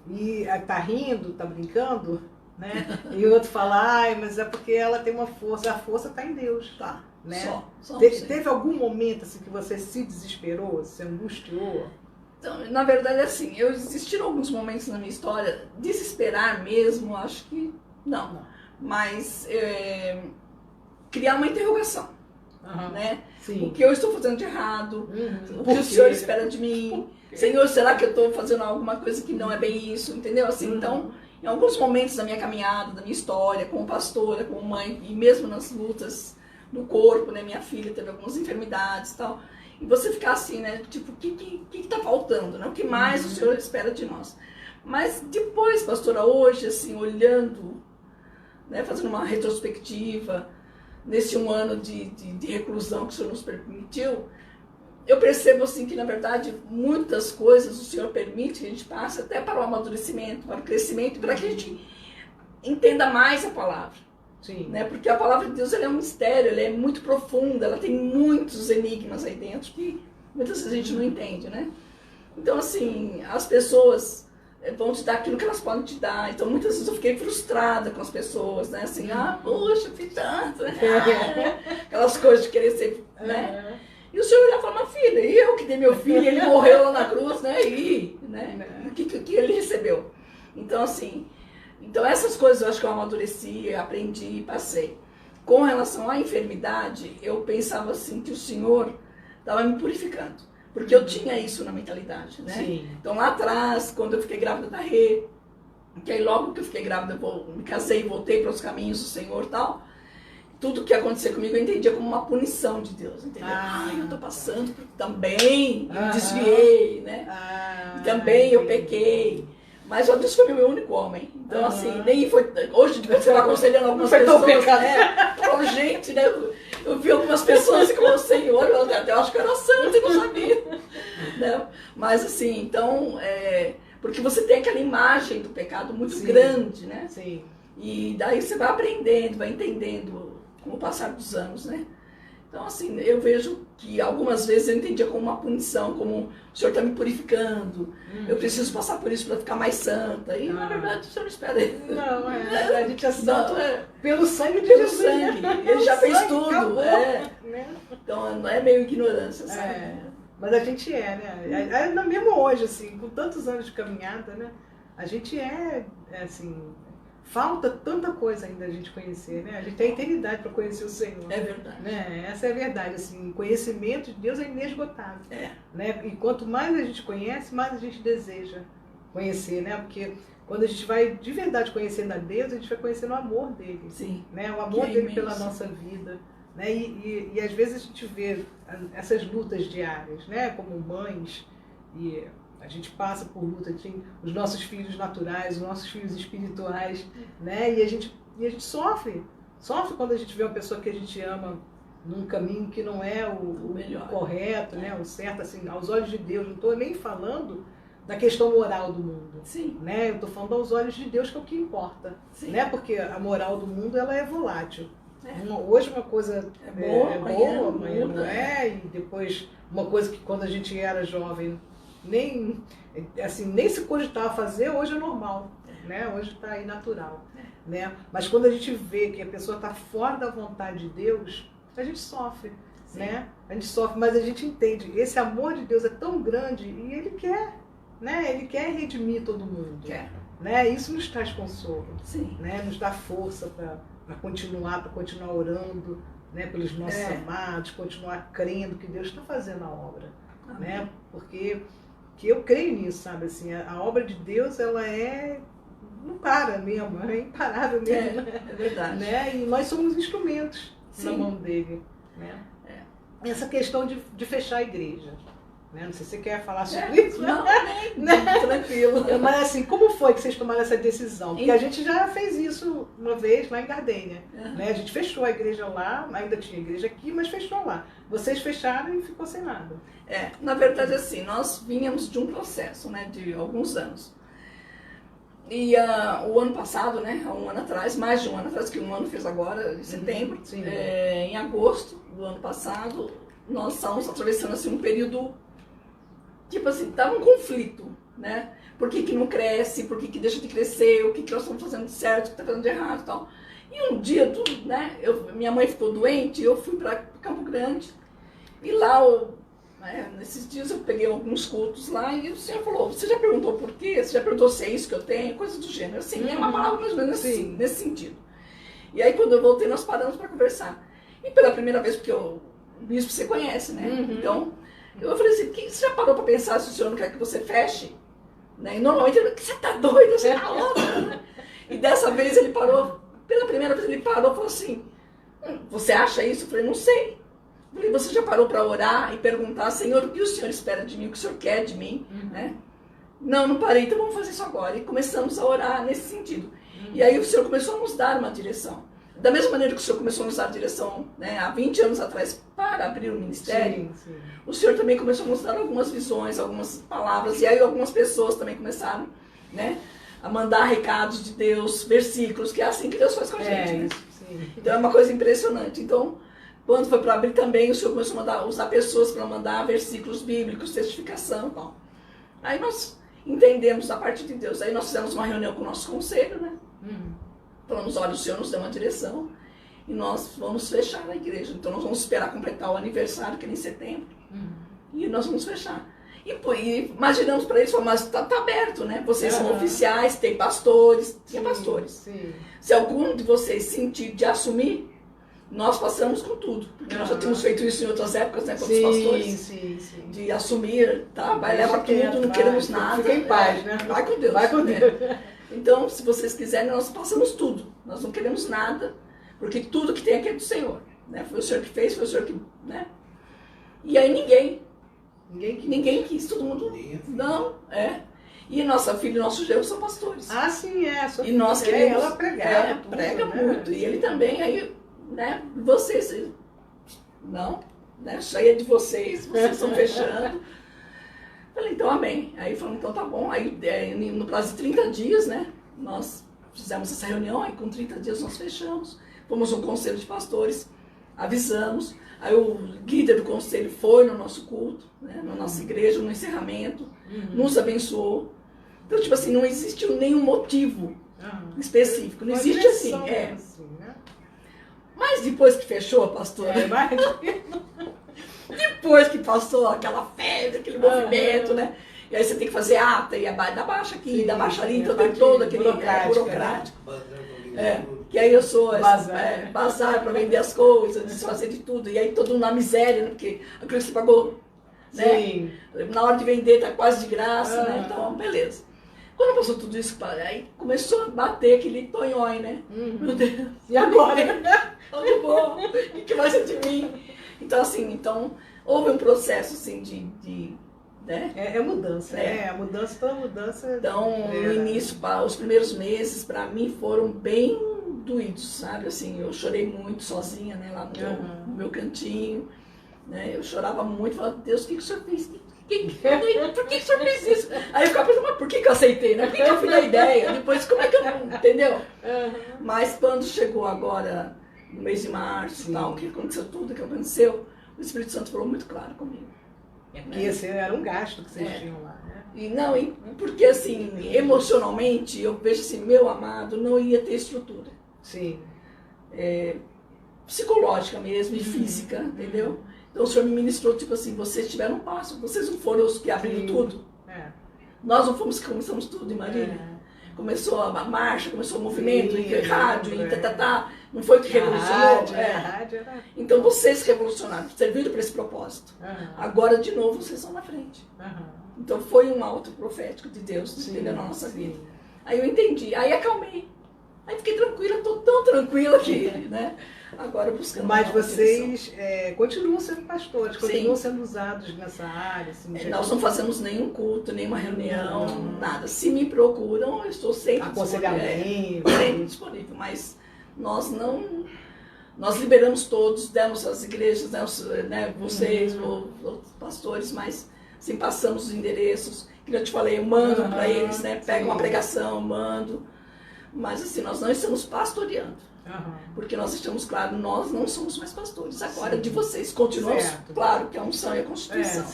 e tá rindo, tá brincando, né? E o outro fala, ai, mas é porque ela tem uma força, a força está em Deus. Tá. Né? Só teve algum momento assim, que você se desesperou, se angustiou? Então, na verdade, assim, existiram alguns momentos na minha história, desesperar mesmo, acho que não. Mas criar uma interrogação, né? Sim. O que eu estou fazendo de errado, o que o Senhor espera de mim, Senhor, será que eu estou fazendo alguma coisa que não é bem isso, entendeu? Assim, então, em alguns momentos da minha caminhada, da minha história, como pastora, como mãe, e mesmo nas lutas no corpo, né? Minha filha teve algumas enfermidades e tal. E você ficar assim, né? Tipo, o que tá faltando, né? O que mais o Senhor espera de nós? Mas depois, pastora, hoje, assim, olhando, né? Fazendo uma retrospectiva, nesse 1 ano de reclusão que o Senhor nos permitiu, eu percebo assim que, na verdade, muitas coisas o Senhor permite que a gente passe até para o amadurecimento, para o crescimento, para que a gente entenda mais a palavra. Sim. Né? Porque a palavra de Deus ela é um mistério, ela é muito profunda, ela tem muitos enigmas aí dentro que muitas vezes a gente não entende, né? Então, assim, as pessoas vão te dar aquilo que elas podem te dar. Então, muitas vezes eu fiquei frustrada com as pessoas, né? Assim, poxa, fiz tanto, né? Aquelas coisas de querer ser, né? E o Senhor olhava e falava, filha, e eu que dei meu filho, ele morreu lá na cruz, né? E, né? O que ele recebeu? Então, assim, então essas coisas eu acho que eu amadureci, aprendi, passei. Com relação à enfermidade, eu pensava assim que o Senhor estava me purificando. Porque eu tinha isso na mentalidade, né? Sim. Então lá atrás, quando eu fiquei grávida da Rê, que aí logo que eu fiquei grávida, eu me casei e voltei para os caminhos do Senhor e tal, tudo que acontecia comigo eu entendia como uma punição de Deus, entendeu? Eu tô passando porque também eu desviei, né? E também eu pequei. Mas ó, Deus foi meu único homem. Então, assim, nem foi. Hoje, de você vai aconselhando algumas pessoas. Eu falo, gente, né? Eu vi algumas pessoas e como Senhor, eu até acho que eu era santa e não sabia. Né? Mas, assim, então, porque você tem aquela imagem do pecado muito grande, né? Sim. E daí você vai aprendendo, vai entendendo com o passar dos anos, né? Então, assim, eu vejo que algumas vezes eu entendia como uma punição, como o Senhor está me purificando, eu preciso passar por isso para ficar mais santa. E, na verdade, o Senhor não espera isso. Não, a gente é santo pelo sangue de pelo Jesus. Sangue. Ele já fez tudo. Né? Então, não é meio ignorância, sabe? Mas a gente né? Mesmo hoje, assim, com tantos anos de caminhada, né? A gente assim... Falta tanta coisa ainda a gente conhecer, né? A gente tem a eternidade para conhecer o Senhor. É verdade. Né? Essa é a verdade, assim, o conhecimento de Deus é inesgotável. Né? E quanto mais a gente conhece, mais a gente deseja conhecer, né? Porque quando a gente vai de verdade conhecendo a Deus, a gente vai conhecendo o amor dele. Sim. Né? O amor dele pela nossa vida. Né? E às vezes a gente vê essas lutas diárias, né? Como mães, e a gente passa por luta, tem os nossos filhos naturais, os nossos filhos espirituais, né? E a gente sofre quando a gente vê uma pessoa que a gente ama num caminho que não é o correto, né? O certo, assim, aos olhos de Deus. Não estou nem falando da questão moral do mundo. Sim. Né? Eu estou falando aos olhos de Deus, que é o que importa. Sim. Né? Porque a moral do mundo ela é volátil. Hoje uma coisa é boa, amanhã não é, e depois uma coisa que quando a gente era jovem nem se cogitava fazer, hoje é normal, né? Hoje está aí natural, né? Mas quando a gente vê que a pessoa está fora da vontade de Deus, a gente sofre, né? A gente sofre, mas a gente entende, esse amor de Deus é tão grande e Ele quer, né? Ele quer redimir todo mundo, né? Isso nos traz consolo, né? Nos dá força para continuar orando, né? Pelos nossos amados, continuar crendo que Deus está fazendo a obra, né? Porque eu creio nisso, sabe? Assim, a obra de Deus, ela não para mesmo, é imparável mesmo. É verdade. Né? E nós somos instrumentos na mão dele. Né? Essa questão de fechar a igreja. Né? Não sei se você quer falar sobre isso. Não, tranquilo. Mas assim, como foi que vocês tomaram essa decisão? Porque a gente já fez isso uma vez lá em Gardênia. Né? A gente fechou a igreja lá, ainda tinha igreja aqui, mas fechou lá. Vocês fecharam e ficou sem nada. Na verdade, assim, nós vínhamos de um processo, né, de alguns anos. E o ano passado, né, há um ano atrás, mais de um ano atrás, que um ano fez agora, em setembro, em agosto do ano passado, nós estávamos atravessando assim, um período, tipo assim, estava um conflito, né? Por que não cresce, por que deixa de crescer, o que nós estamos fazendo de certo, o que está fazendo de errado e tal. E um dia, né, minha mãe ficou doente, eu fui para Campo Grande, e lá, nesses dias eu peguei alguns cultos lá, e o Senhor falou, você já perguntou por quê? Você já perguntou se é isso que eu tenho? Coisa do gênero, assim, é uma palavra mais ou menos assim, nesse sentido. E aí quando eu voltei, nós paramos para conversar. E pela primeira vez, porque o bispo você conhece, né? Então, eu falei assim, você já parou para pensar se o Senhor não quer que você feche? Né? E normalmente ele falou, você tá doido, você tá louco? E dessa vez ele parou, pela primeira vez ele parou e falou assim, você acha isso? Eu falei, não sei. Eu falei, você já parou para orar e perguntar, Senhor, o que o Senhor espera de mim, o que o Senhor quer de mim? Né? Não parei, então vamos fazer isso agora. E começamos a orar nesse sentido. E aí o Senhor começou a nos dar uma direção. Da mesma maneira que o Senhor começou a nos dar direção, né, há 20 anos atrás para abrir o ministério, Sim. o Senhor também começou a nos dar algumas visões, algumas palavras, e aí algumas pessoas também começaram, né, a mandar recados de Deus, versículos, que é assim que Deus faz com a gente. Né? Sim. Então é uma coisa impressionante. Então, quando foi para abrir também, o Senhor começou a usar pessoas para mandar versículos bíblicos, testificação e tal. Aí nós entendemos a parte de Deus. Aí nós fizemos uma reunião com o nosso conselho, né? Falamos, olha, o Senhor nos deu uma direção e nós vamos fechar a igreja. Então nós vamos esperar completar o aniversário, que é em setembro, e nós vamos fechar. E imaginamos para eles, mas está aberto, né? Vocês são oficiais, tem pastores, tinha pastores. Sim. Se algum de vocês sentir de assumir, nós passamos com tudo. Porque nós já tínhamos feito isso em outras épocas, né? Com os pastores. Sim. De assumir, tá? Vai, leva tudo, não queremos nada. Fica em paz, né? Vai com Deus. Vai com Deus. Então, se vocês quiserem, nós passamos tudo. Nós não queremos nada, porque tudo que tem aqui é do Senhor. Né? Foi o Senhor que fez, foi o Senhor que... Né? E aí ninguém quis, todo mundo... Não, E nossa filha e nosso genro são pastores. Ah, sim, E nós queremos... Ela prega. Prega né? muito. E ele também, aí, né? Vocês... Não, né? Cheia de vocês estão fechando. Falei, então amém. Aí falamos, então tá bom. Aí no prazo de 30 dias, né? Nós fizemos essa reunião, aí com 30 dias nós fechamos. Fomos um conselho de pastores, avisamos. Aí o líder do conselho foi no nosso culto, né? Na nossa igreja, no encerramento, nos abençoou. Então, tipo assim, não existiu nenhum motivo específico. Não existe assim. Né? Mas depois que fechou, pastora, depois que passou aquela febre, aquele movimento, né? E aí você tem que fazer ata, e da baixa aqui, da baixa ali, então tem todo aquele burocrático. Que aí eu sou bazar para vender as coisas, desfazer de tudo. E aí todo mundo na miséria, né? Porque aquilo que você pagou, né? Na hora de vender tá quase de graça, né? Então, beleza. Quando passou tudo isso, aí começou a bater aquele tonhói, né? Meu Deus. E agora? Onde vou? O que vai ser de mim? Então, assim, houve um processo, assim, né? É mudança, a mudança, toda mudança. Então, no início, os primeiros meses, para mim, foram bem doídos, sabe? Assim, eu chorei muito sozinha, né? Lá no meu cantinho, né? Eu chorava muito, falava, Deus, o que o Senhor fez? Por que o Senhor fez isso? Aí eu ficava pensando, mas por que eu aceitei, né? Por que eu fui na ideia? Depois, como é que eu não... Entendeu? Mas quando chegou agora, no mês de março, tal, que aconteceu tudo que aconteceu, o Espírito Santo falou muito claro comigo. Porque esse era um gasto que vocês tinham lá, né? Porque assim, emocionalmente, eu vejo assim, meu amado não ia ter estrutura. Sim. Psicológica mesmo e física, entendeu? Então o Senhor me ministrou, tipo assim, vocês tiveram um passo, vocês não foram os que abriram tudo. Nós não fomos que começamos tudo, imagina. Começou a marcha, começou o movimento, rádio, não foi o que revolucionou. Então vocês revolucionaram, serviram para esse propósito. Agora, de novo, vocês estão na frente. Então foi um ato profético de Deus, entendeu, na nossa vida. Aí eu entendi, aí acalmei. Aí fiquei tranquila, estou tão tranquila que, né? Agora buscando. Mas vocês continuam sendo pastores, continuam sendo usados nessa área? Assim, nós não fazemos nenhum culto, nenhuma reunião, nada. Se me procuram, eu estou sempre disponível. Mas nós não... Nós liberamos todos, demos as igrejas, né, vocês, os pastores, mas assim, passamos os endereços. Que eu te falei, eu mando para eles, né? Pego uma pregação, mando. Mas assim, nós não estamos pastoreando. Porque nós estamos claros, nós não somos mais pastores. Agora de vocês, continuamos, claro, que a unção e a constituição.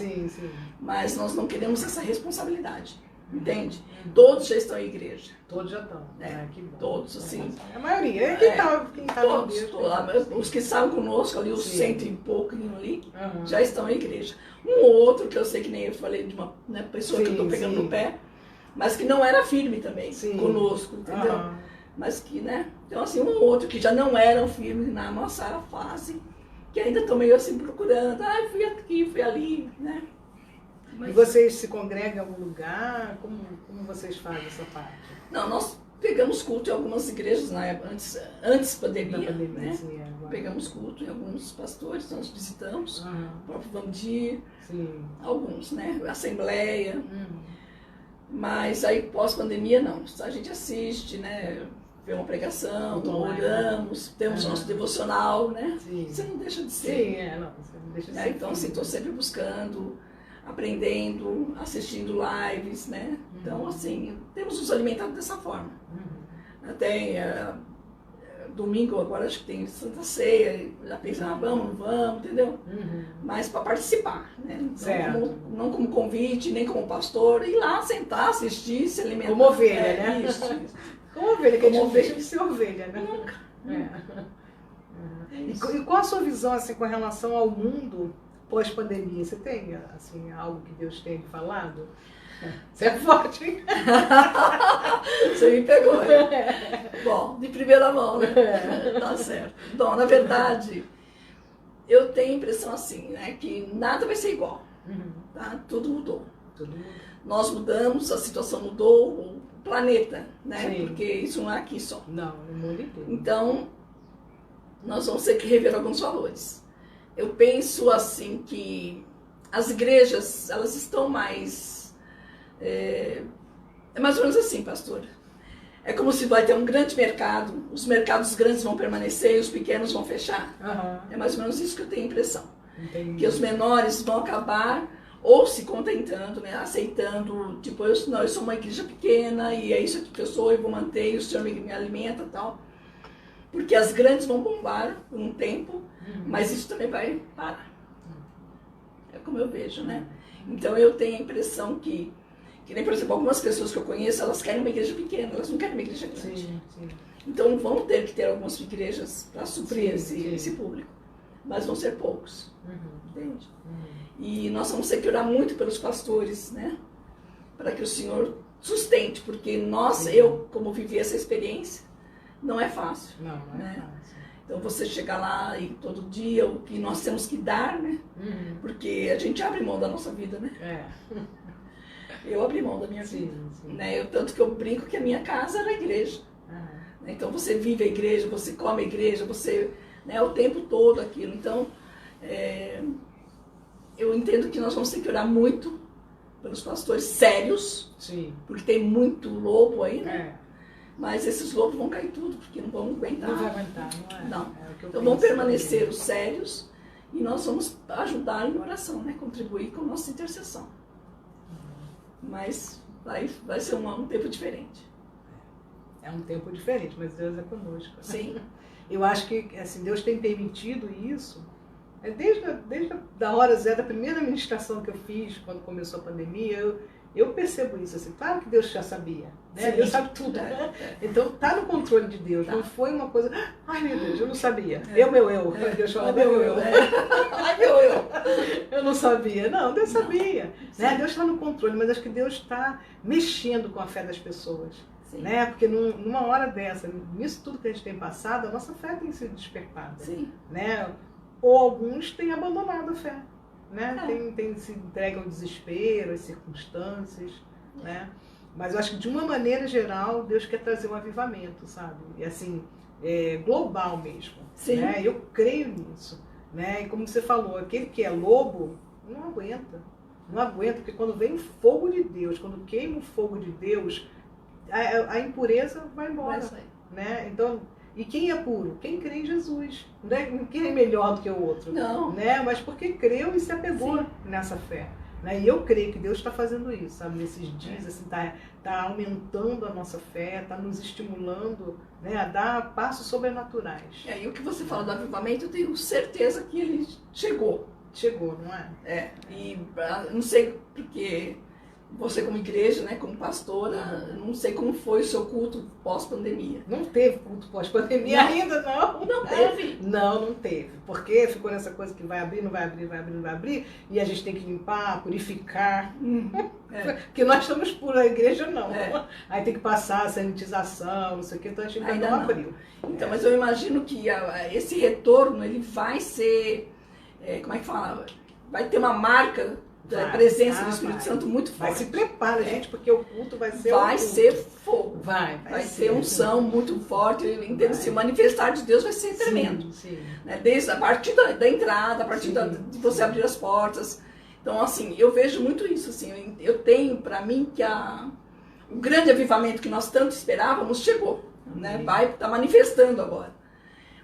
Mas nós não queremos essa responsabilidade. Entende? Todos já estão em igreja. Todos já estão. Que bom. Todos, assim. A maioria. Quem tá todos. Os que estavam conosco ali, os 100 e pouquinho ali, já estão em igreja. Um ou outro, que eu sei que nem eu falei de uma pessoa que eu estou pegando no pé, mas que não era firme também conosco, entendeu? Mas que, né? Então, assim, um ou outro que já não eram firmes na nossa fase, que ainda estão meio assim procurando. Fui aqui, fui ali, né? E vocês se congregam em algum lugar? Como vocês fazem essa parte? Não, nós pegamos culto em algumas igrejas na época, antes da pandemia, né? Pegamos culto em alguns pastores, nós visitamos, o próprio Vandir, alguns, né? Assembleia. Mas aí pós-pandemia não, a gente assiste, né? ver uma pregação, Online, oramos, temos nosso devocional, né? Sim. Você não deixa de ser. Sim, não, você não deixa de ser. Então, assim, estou sempre buscando, aprendendo, assistindo lives, né? Então, assim, temos nos alimentado dessa forma. Até domingo, agora acho que tem Santa Ceia, já pensa, vamos, não vamos, entendeu? Mas para participar, né? Não como convite, nem como pastor, ir lá, sentar, assistir, se alimentar. Como ovelha, né? Isso. Como ovelha, que a gente não ovelha. deixa de ser ovelha, né? Nunca. E qual a sua visão, assim, com relação ao mundo pós-pandemia? Você tem, assim, algo que Deus tem falado? Você é forte, hein? Você me pegou, né? Bom, de primeira mão, né? Tá certo. Bom, na verdade, eu tenho a impressão assim, né? Que nada vai ser igual. Tá? Tudo mudou. Nós mudamos, a situação mudou, o planeta, né? Sim. Porque isso não é aqui só. Não, no mundo inteiro. Então, nós vamos ter que rever alguns valores. Eu penso assim que as igrejas, elas estão mais... É mais ou menos assim, pastor. É como se vai ter um grande mercado, os mercados grandes vão permanecer e os pequenos vão fechar. É mais ou menos isso que eu tenho a impressão. Entendi. Que os menores vão acabar ou se contentando, né, aceitando, tipo, eu sou uma igreja pequena e é isso aqui que eu sou, eu vou manter, e o Senhor me alimenta e tal. Porque as grandes vão bombar por um tempo, mas isso também vai parar. É como eu vejo, né? Então eu tenho a impressão que nem, por exemplo, algumas pessoas que eu conheço, elas querem uma igreja pequena, elas não querem uma igreja grande. Sim. Então vão ter que ter algumas igrejas para suprir Sim. esse público, mas vão ser poucos, entende? E nós vamos ter que orar muito pelos pastores, né? Para que o Senhor sustente, porque eu, como vivi essa experiência, não é fácil. Não é né? fácil. Então você chegar lá e todo dia o que nós temos que dar, né? Porque a gente abre mão da nossa vida, né? Eu abri mão da minha vida. Sim. Né? Tanto que eu brinco que a minha casa era a igreja. Então você vive a igreja, você come a igreja, você, né, o tempo todo aquilo. Então, eu entendo que nós vamos ter que orar muito pelos pastores sérios, porque tem muito lobo aí, né? Mas esses lobos vão cair tudo, porque não vão aguentar. Não vai aguentar, não é? Não. Então vão permanecer os sérios e nós vamos ajudar em oração, né? Contribuir com a nossa intercessão. Mas vai ser um tempo diferente. É um tempo diferente, mas Deus é conosco. Sim. Eu acho que assim, Deus tem permitido isso. Desde a hora zero, da primeira ministração que eu fiz, quando começou a pandemia, eu percebo isso. Assim, claro que Deus já sabia. Né? Deus sabe tudo. Né? Então está no controle de Deus. Não foi uma coisa... Ai, meu Deus, eu não sabia. Eu. Deus fala, eu. Ai, eu. Eu não sabia. Não, Deus sabia. Né? Deus está no controle, mas acho que Deus está mexendo com a fé das pessoas. Né? Porque numa hora dessa, nisso tudo que a gente tem passado, a nossa fé tem sido despertada. Né? Ou alguns têm abandonado a fé. Né? Tem se entregue ao desespero, às circunstâncias. Né? Mas eu acho que de uma maneira geral, Deus quer trazer um avivamento, sabe? E assim, global mesmo. Né? Eu creio nisso. Né? E como você falou, aquele que é lobo, não aguenta. Não aguenta, porque quando vem o fogo de Deus, quando queima o fogo de Deus, a impureza vai embora. Né? Então, e quem é puro? Quem crê em Jesus. Não é quem é melhor do que o outro. Não. Né? Mas porque creu e se apegou nessa fé. Né? E eu creio que Deus está fazendo isso, sabe? Nesses dias, assim, tá aumentando a nossa fé, está nos estimulando, né, a dar passos sobrenaturais. E o que você fala do avivamento, eu tenho certeza que ele chegou. Chegou, não é? E não sei porque você como igreja, né, como pastora, não sei como foi o seu culto pós-pandemia. Não teve culto pós-pandemia ainda, não. Não teve? Não teve. Porque ficou nessa coisa que vai abrir, não vai abrir, vai abrir, não vai abrir, e a gente tem que limpar, purificar. Porque nós estamos por a igreja, não. Aí tem que passar a sanitização, não sei o que, então a gente ainda não abriu. Então, mas eu imagino que esse retorno, ele vai ser, como é que fala? Vai ter uma marca da presença do Espírito Santo muito forte. Vai se prepara, gente, porque o culto vai ser ser fogo. Vai ser unção muito forte. Se o manifestar de Deus vai ser tremendo. Né? Desde a partir da entrada, a partir de você abrir as portas. Então, assim, eu vejo muito isso. Assim, eu tenho para mim que o grande avivamento que nós tanto esperávamos chegou. né? Vai estar manifestando agora.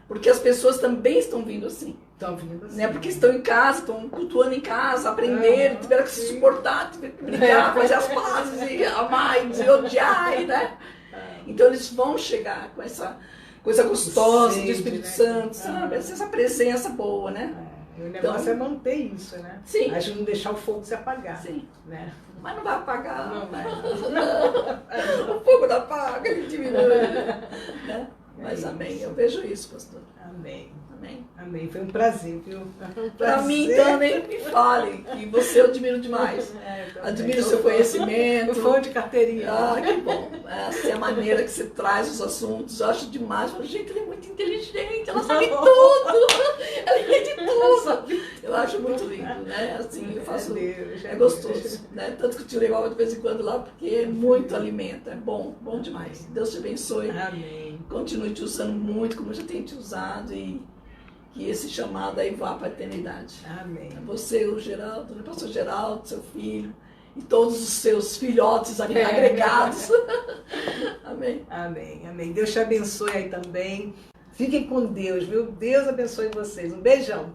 Porque as pessoas também estão vindo assim. Estão vindo assim. Né? Porque estão em casa, estão cultuando em casa, aprenderam, tiveram que se suportar, tiveram que brigar, fazer as pazes, e amar, e odiar, né? Então eles vão chegar com essa coisa gostosa do Espírito Santo, sabe? Essa presença boa, né? O negócio é manter isso, né? Sim. A gente não deixar o fogo se apagar. Sim. Né? Mas não vai apagar. Não vai. O fogo não apaga, ele diminui. Né? Mas amém, eu vejo isso, pastor. Amém. Amém. Amém. Foi um prazer, viu? Para mim também, me fale, que você eu admiro demais. Admiro o seu conhecimento. Fã de carteirinha. Ah, que bom. Essa é a maneira que você traz os assuntos. Eu acho demais. Eu falo, gente, ela é muito inteligente, ela sabe tudo. Ela entende tudo. Eu acho muito lindo, né? Assim, eu faço. É gostoso. Né? Tanto que eu te levo de vez em quando lá, porque muito alimenta. É bom, bom demais. Deus te abençoe. Amém. Continue te usando muito, como eu já tenho te usado. E que esse chamado aí vá para a eternidade. Amém. Você, o Geraldo, o pastor Geraldo, seu filho, e todos os seus filhotes agregados. Amém. Amém, amém. Deus te abençoe aí também. Fiquem com Deus, viu? Deus abençoe vocês. Um beijão.